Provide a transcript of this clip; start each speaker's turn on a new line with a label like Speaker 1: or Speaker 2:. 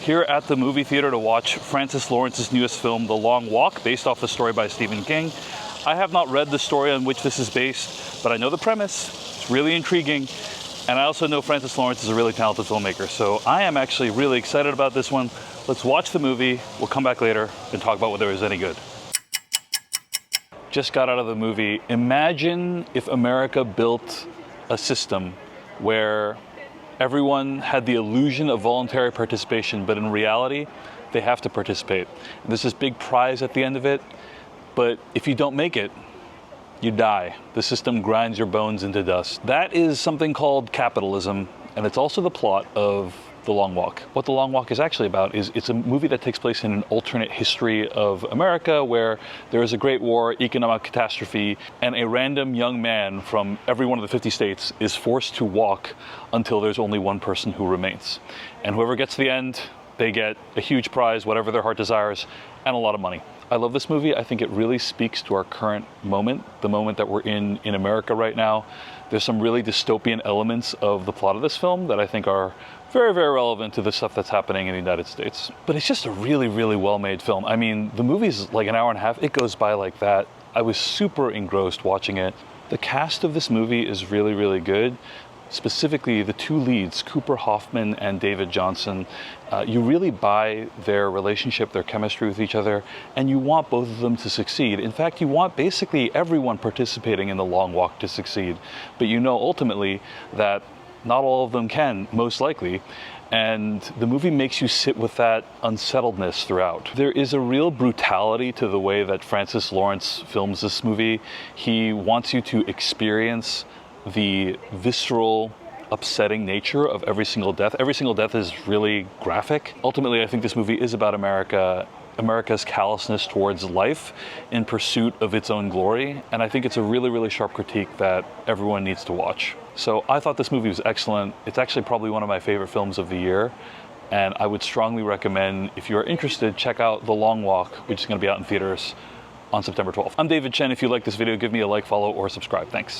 Speaker 1: here at the movie theater to watch Francis Lawrence's newest film, The Long Walk, based off the story by Stephen King. I have not read the story on which this is based, but I know the premise. It's really intriguing. And I also know Francis Lawrence is a really talented filmmaker. So I am actually really excited about this one. Let's watch the movie. We'll come back later and talk about whether it was any good. Just got out of the movie. Imagine if America built a system where everyone had the illusion of voluntary participation, but in reality, they have to participate. And there's this big prize at the end of it, but if you don't make it, you die. The system grinds your bones into dust. That is something called capitalism, and it's also the plot of The Long Walk. What The Long Walk is actually about is it's a movie that takes place in an alternate history of America where there is a great war, economic catastrophe, and a random young man from every one of the 50 states is forced to walk until there's only one person who remains. And whoever gets to the end, they get a huge prize, whatever their heart desires, and a lot of money. I love this movie. I think it really speaks to our current moment, the moment that we're in America right now. There's some really dystopian elements of the plot of this film that I think are very, very relevant to the stuff that's happening in the United States. But it's just a really, really well-made film. I mean, the movie's like an hour and a half. It goes by like that. I was super engrossed watching it. The cast of this movie is really, really good. Specifically, the two leads, Cooper Hoffman and David Johnson. You really buy their relationship, their chemistry with each other, and you want both of them to succeed. In fact, you want basically everyone participating in The Long Walk to succeed. But you know ultimately that not all of them can, most likely. And the movie makes you sit with that unsettledness throughout. There is a real brutality to the way that Francis Lawrence films this movie. He wants you to experience the visceral, upsetting nature of every single death. Every single death is really graphic. Ultimately, I think this movie is about America's callousness towards life in pursuit of its own glory. And I think it's a really, really sharp critique that everyone needs to watch. So I thought this movie was excellent. It's actually probably one of my favorite films of the year. And I would strongly recommend, if you're interested, check out The Long Walk, which is going to be out in theaters on September 12th. I'm David Chen. If you like this video, give me a like, follow, or subscribe. Thanks.